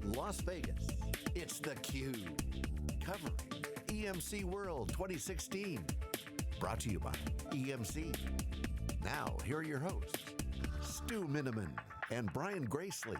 from Las Vegas, it's theCUBE, covering EMC World 2016. Brought to you by EMC. Now, here are your hosts, Stu Miniman and Brian Gracely.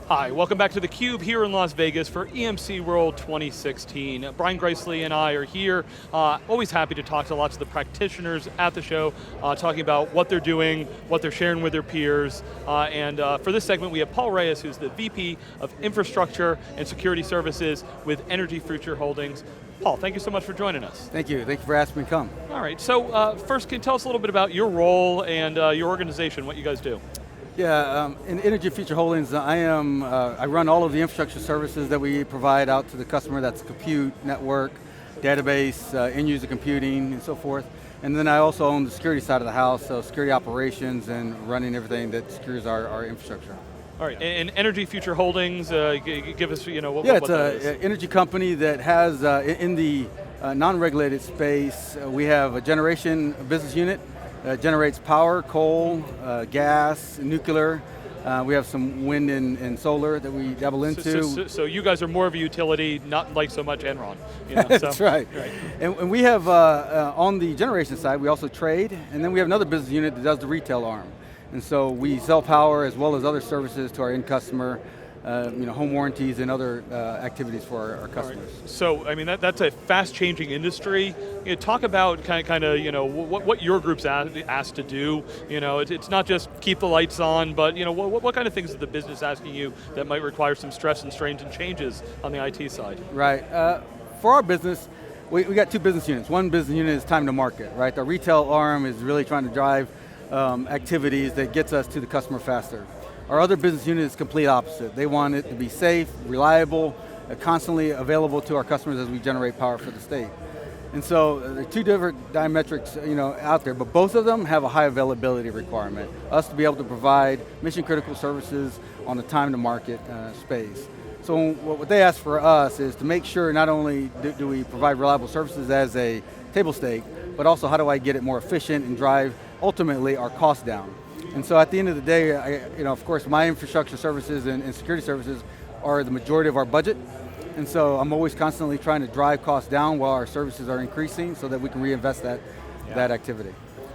Hi, welcome back to theCUBE here in Las Vegas for EMC World 2016. Brian Gracely and I are here, always happy to talk to lots of the practitioners at the show, talking about what they're doing, what they're sharing with their peers, and for this segment we have Paul Reyes, who's the VP of Infrastructure and Security Services with Energy Future Holdings. Paul, thank you so much for joining us. Thank you for asking me to come. All right, so first can you tell us a little bit about your role and your organization, what you guys do? Yeah, in Energy Future Holdings, I run all of the infrastructure services that we provide out to the customer. That's compute, network, database, end user computing, and so forth. And then I also own the security side of the house, so security operations and running everything that secures our infrastructure. All right, and Energy Future Holdings, give us, what it's that is. an energy company that has, in the non-regulated space, we have a generation business unit. Generates power, coal, gas, nuclear. We have some wind and solar that we dabble into. So you guys are more of a utility, not like so much Enron. That's right. And we have, on the generation side, we also trade, and then we have another business unit that does the retail arm. And so we sell power as well as other services to our end customer, home warranties and other activities for our customers. Right. So, I mean, that's a fast-changing industry. Talk about kind of, what your group's asked to do. It's not just keep the lights on, but what kind of things is the business asking you that might require some stress and strains and changes on the IT side? Right. For our business, we got two business units. One business unit is time to market, right? The retail arm is really trying to drive activities that gets us to the customer faster. Our other business unit is complete opposite. They want it to be safe, reliable, constantly available to our customers as we generate power for the state. And so there are two different diametrics out there, but both of them have a high availability requirement. Us to be able to provide mission critical services on the time to market space. So what they ask for us is to make sure not only do we provide reliable services as a table stake, but also how do I get it more efficient and drive ultimately our costs down. And so at the end of the day, of course, my infrastructure services and security services are the majority of our budget. And so I'm always constantly trying to drive costs down while our services are increasing so that we can reinvest that activity.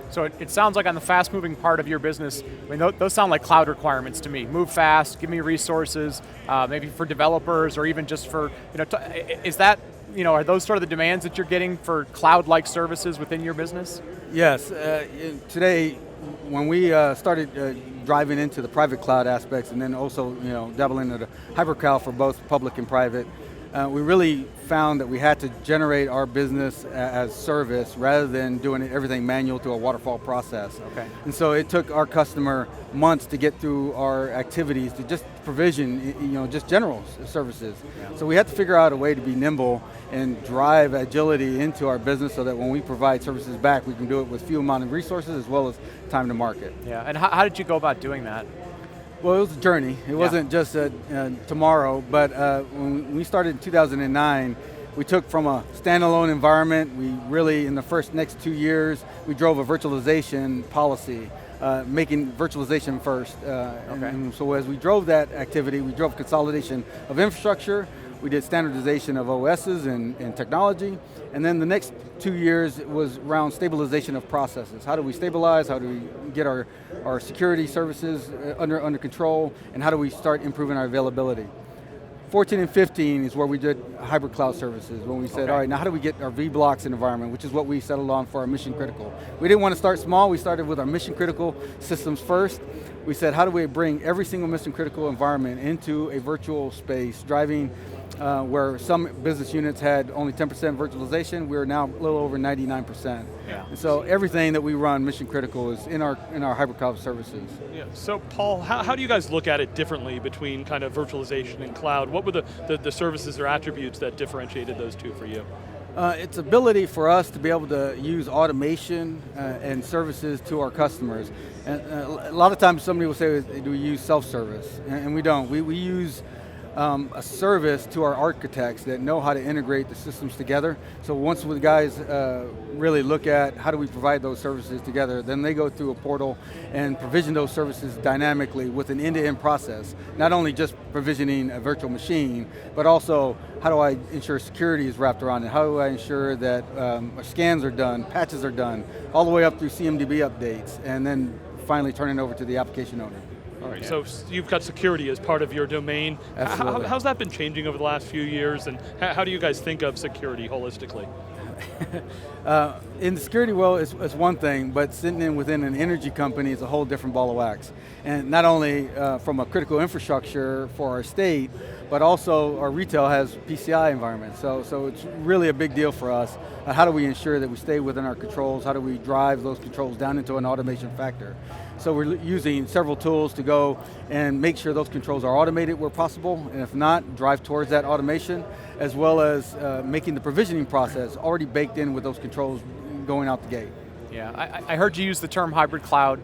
So it sounds like on the fast moving part of your business, I mean, those sound like cloud requirements to me. Move fast, give me resources, maybe for developers or even just for, is that, are those sort of the demands that you're getting for cloud-like services within your business? Yes, today, when we started driving into the private cloud aspects and then also dabbling into the hybrid cloud for both public and private, we really found that we had to generate our business as service rather than doing everything manual through a waterfall process. Okay. And so it took our customer months to get through our activities to just provision, just general services. Yeah. So we had to figure out a way to be nimble and drive agility into our business so that when we provide services back, we can do it with few amount of resources as well as time to market. Yeah, and how did you go about doing that? Well, it was a journey. It wasn't just tomorrow, but when we started in 2009, we took from a standalone environment, we really, in the next 2 years, we drove a virtualization policy, making virtualization first. And so as we drove that activity, we drove consolidation of infrastructure, we did standardization of OSs and technology, and then the next 2 years was around stabilization of processes. How do we stabilize, how do we get our security services under control, and how do we start improving our availability? 14 and 15 is where we did hybrid cloud services, when we said, all right, now how do we get our vBlocks environment, which is what we settled on for our mission critical. We didn't want to start small, we started with our mission critical systems first. We said, how do we bring every single mission critical environment into a virtual space, driving where some business units had only 10% virtualization, we're now a little over 99%. Yeah. And so everything that we run mission critical is in our hybrid cloud services. Yeah. So Paul, how do you guys look at it differently between kind of virtualization and cloud? What were the services or attributes that differentiated those two for you? It's ability for us to be able to use automation and services to our customers. And a lot of times somebody will say, do we use self-service? And we don't. We use a service to our architects that know how to integrate the systems together. So once the guys really look at how do we provide those services together, then they go through a portal and provision those services dynamically with an end-to-end process. Not only just provisioning a virtual machine, but also how do I ensure security is wrapped around it? How do I ensure that scans are done, patches are done, all the way up through CMDB updates, and then finally turn it over to the application owner. All right, so you've got security as part of your domain. Absolutely. How's that been changing over the last few years, and how do you guys think of security holistically? In the security world, it's one thing, but sitting within an energy company is a whole different ball of wax. And not only from a critical infrastructure for our state, but also our retail has PCI environments. So it's really a big deal for us. How do we ensure that we stay within our controls? How do we drive those controls down into an automation factor? So we're using several tools to go and make sure those controls are automated where possible, and if not, drive towards that automation, as well as making the provisioning process already baked in with those controls going out the gate. Yeah, I heard you use the term hybrid cloud.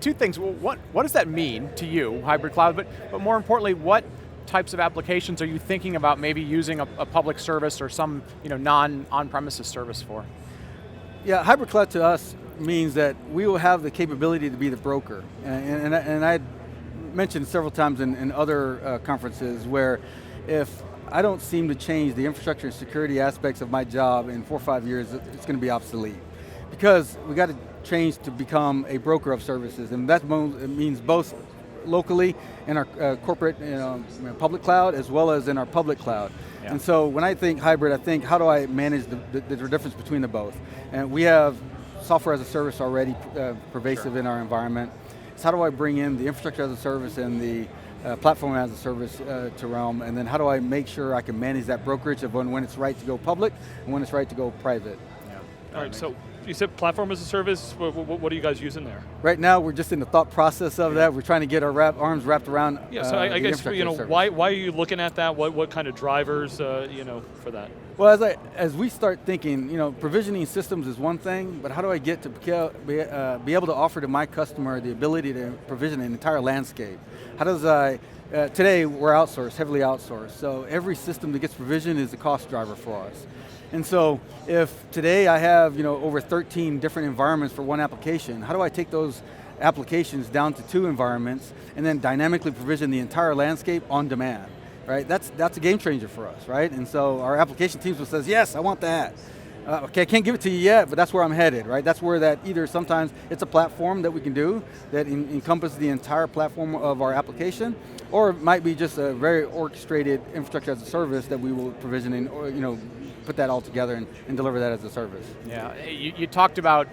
Two things, well, what does that mean to you, hybrid cloud, but more importantly, what types of applications are you thinking about maybe using a public service or some non-on-premises service for? Yeah, hybrid cloud to us means that we will have the capability to be the broker. And I mentioned several times in other conferences where if I don't seem to change the infrastructure and security aspects of my job in 4 or 5 years, it's going to be obsolete. Because we got to change to become a broker of services, and that means both locally in our corporate public cloud as well as in our public cloud. Yeah. And so when I think hybrid, I think how do I manage the difference between the both? And we have software as a service already pervasive in our environment. So how do I bring in the infrastructure as a service and the platform as a service to Realm, and then how do I make sure I can manage that brokerage of when it's right to go public and when it's right to go private? Yeah. All right, so you said platform as a service, what are you guys using there? Right now we're just in the thought process of that. We're trying to get our arms wrapped around so I guess why are you looking at that? What kind of drivers for that? Well, as we start thinking, provisioning systems is one thing, but how do I get to be able to offer to my customer the ability to provision an entire landscape? How does today we're outsourced, heavily outsourced, so every system that gets provisioned is a cost driver for us. And so if today I have over 13 different environments for one application, how do I take those applications down to 2 environments and then dynamically provision the entire landscape on demand? Right, that's a game changer for us, right? And so our application team will says, yes, I want that. Okay, I can't give it to you yet, but that's where I'm headed, right? That's where that either sometimes it's a platform that we can do that encompasses the entire platform of our application, or it might be just a very orchestrated infrastructure as a service that we will provision in, or put that all together and deliver that as a service. Yeah, you talked about,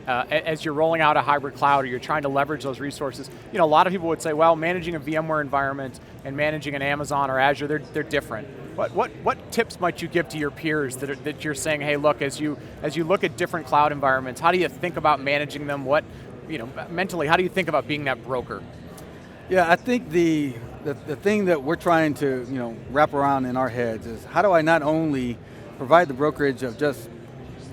as you're rolling out a hybrid cloud or you're trying to leverage those resources, a lot of people would say, well, managing a VMware environment and managing an Amazon or Azure, they're different. What tips might you give to your peers that you're saying, hey, look, as you look at different cloud environments, how do you think about managing them? Mentally, how do you think about being that broker? Yeah, I think the thing that we're trying to wrap around in our heads is how do I not only provide the brokerage of just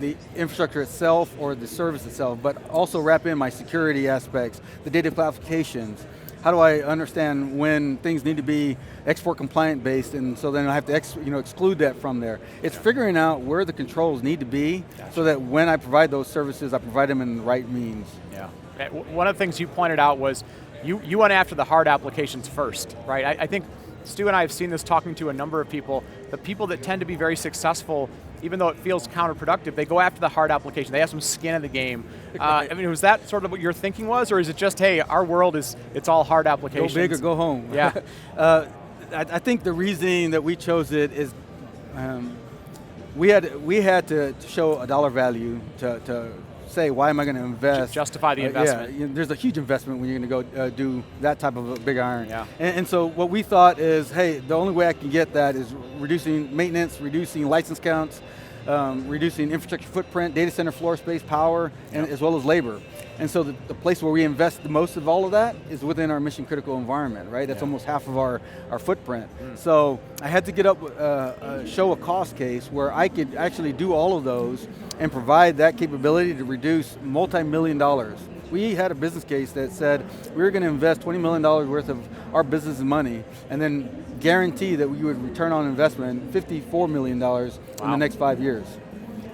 the infrastructure itself or the service itself, but also wrap in my security aspects, the data classifications. How do I understand when things need to be export compliant based, and so then I have to exclude that from there. It's figuring out where the controls need to be so that when I provide those services, I provide them in the right means. Yeah. One of the things you pointed out was you went after the hard applications first, right? I think Stu and I have seen this talking to a number of people. The people that tend to be very successful, even though it feels counterproductive, they go after the hard application. They have some skin in the game. Was that sort of what your thinking was, or is it just, hey, our world it's all hard applications? Go big or go home. Yeah. I think the reasoning that we chose it is we had to show a dollar value to say, why am I going to invest? Justify the investment. Yeah, there's a huge investment when you're going to go do that type of a big iron. Yeah. And so what we thought is, hey, the only way I can get that is reducing maintenance, reducing license counts, reducing infrastructure footprint, data center floor space, power, and as well as labor. And so the place where we invest the most of all of that is within our mission critical environment, right? That's almost half of our footprint. So I had to get up, show a cost case where I could actually do all of those and provide that capability to reduce multi-million dollars We had a business case that said we were going to invest $20 million worth of our business money and then guarantee that we would return on investment $54 million in the next 5 years.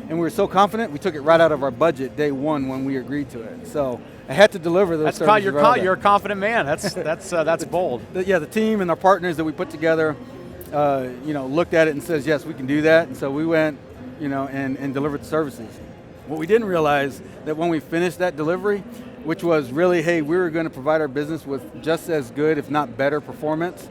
And we were so confident, we took it right out of our budget day one when we agreed to it. So I had to deliver those services. You're a confident man. That's bold. The team and our partners that we put together, looked at it and says, yes, we can do that. And so we went, and delivered the services. What we didn't realize that when we finished that delivery, which was really, hey, we were going to provide our business with just as good, if not better, performance.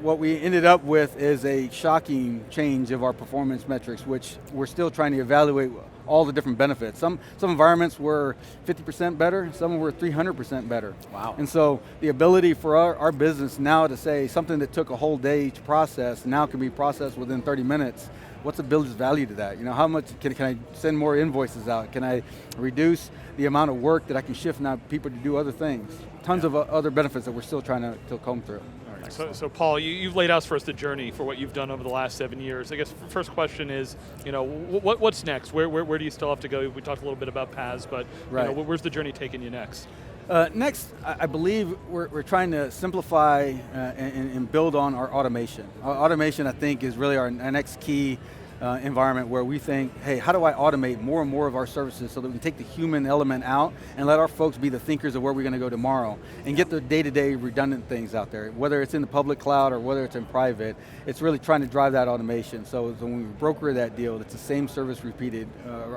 What we ended up with is a shocking change of our performance metrics, which we're still trying to evaluate all the different benefits. Some environments were 50% better, some were 300% better. Wow. And so the ability for our business now to say something that took a whole day to process now can be processed within 30 minutes. What's the business value to that? How much can I send more invoices out? Can I reduce the amount of work that I can shift now people to do other things? Tons of other benefits that we're still trying to comb through. So Paul, you've laid out for us the journey for what you've done over the last 7 years. I guess first question is, what's next? Where do you still have to go? We talked a little bit about paths, but where's the journey taking you next? Next, I believe we're trying to simplify and build on our automation. Our automation, I think, is really our next key environment where we think, hey, how do I automate more and more of our services so that we can take the human element out and let our folks be the thinkers of where we're going to go tomorrow and get the day-to-day redundant things out there, whether it's in the public cloud or whether it's in private. It's really trying to drive that automation. So when we broker that deal, it's the same service repeated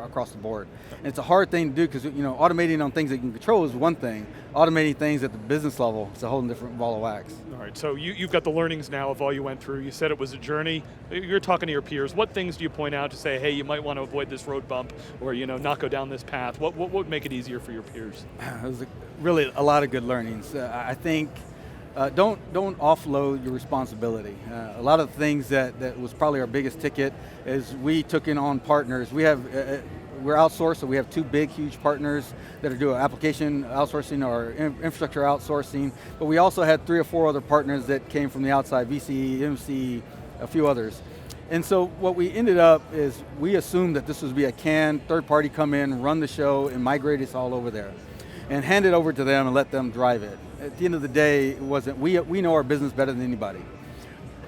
across the board. And it's a hard thing to do because automating on things that you can control is one thing. Automating things at the business level is a whole different ball of wax. All right, so you've got the learnings now of all you went through. You said it was a journey. You're talking to your peers. What things do you point out to say, hey, you might want to avoid this road bump or not go down this path? What would make it easier for your peers? There's really a lot of good learnings. I think don't offload your responsibility. A lot of the things that was probably our biggest ticket is we took in on partners. We're outsourced, so we have two big, huge partners that are doing application outsourcing or infrastructure outsourcing, but we also had 3 or 4 other partners that came from the outside, VC, EMC, a few others. And so what we ended up is we assumed that this would be a canned third party come in, run the show, and migrate us all over there. And hand it over to them and let them drive it. At the end of the day, it wasn't, we know our business better than anybody.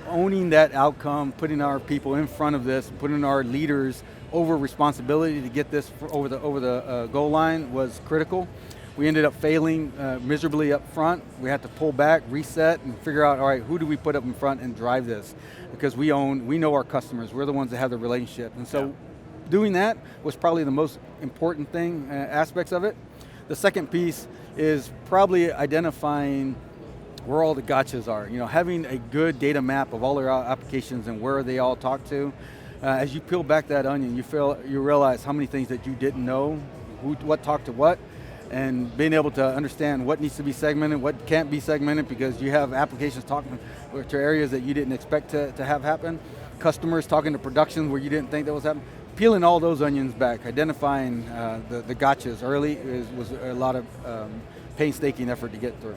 Owning that outcome, putting our people in front of this, putting our leaders over responsibility to get this over the goal line was critical. We ended up failing miserably up front. We had to pull back, reset, and figure out, all right, who do we put up in front and drive this? Because we know our customers. We're the ones that have the relationship. And so doing that was probably the most important thing, aspects of it. The second piece is probably identifying where all the gotchas are. Having a good data map of all our applications and where they all talk to. As you peel back that onion, you realize how many things that you didn't know, what talked to what, and being able to understand what needs to be segmented, what can't be segmented because you have applications talking to areas that you didn't expect to have happen, customers talking to production where you didn't think that was happening. Peeling all those onions back, identifying the gotchas early was a lot of painstaking effort to get through.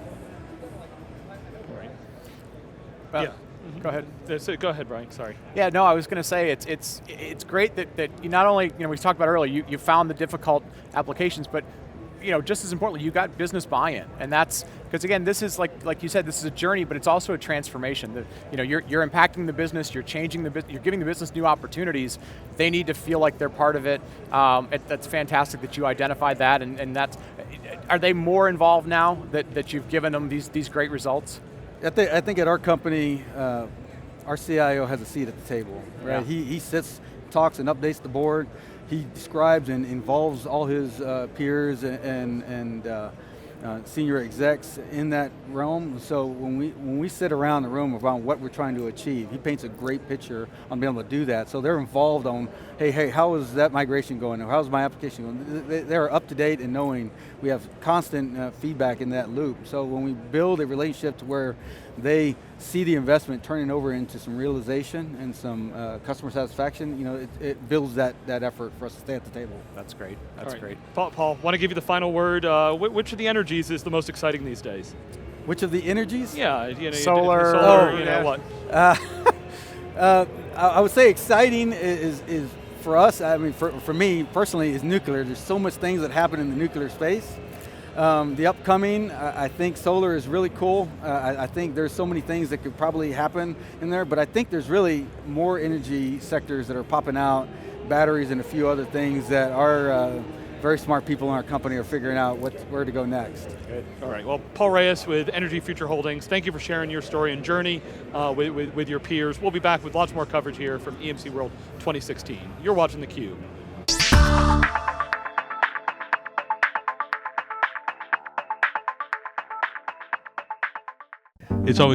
Right. Go ahead. Go ahead, Brian, sorry. Yeah, no, I was going to say it's great that you not only, we talked about earlier, you found the difficult applications, but just as importantly, you got business buy-in, and that's, because again, this is like you said, this is a journey, but it's also a transformation. You're impacting the business, you're changing the business, you're giving the business new opportunities. They need to feel like they're part of it. That's fantastic that you identified that, and that's, are they more involved now that you've given them these great results? I think at our company, our CIO has a seat at the table, right? Yeah. He sits, talks, and updates the board. He describes and involves all his peers and senior execs in that realm. So when we sit around the room around what we're trying to achieve, he paints a great picture on being able to do that. So they're involved on, hey, how is that migration going? Or how's my application going? They're up to date and knowing we have constant feedback in that loop. So when we build a relationship to where they see the investment turning over into some realization and some customer satisfaction, it builds that effort for us to stay at the table. That's great. That's great. Paul, want to give you the final word. Which of the energies is the most exciting these days? Which of the energies? Yeah, solar. What? I would say exciting is for us. I mean, for me personally, is nuclear. There's so much things that happen in the nuclear space. The upcoming, I think solar is really cool. I think there's so many things that could probably happen in there, but I think there's really more energy sectors that are popping out, batteries and a few other things that our very smart people in our company are figuring out where to go next. Good. All right, well, Paul Reyes with Energy Future Holdings, thank you for sharing your story and journey with your peers. We'll be back with lots more coverage here from EMC World 2016. You're watching theCUBE. It's always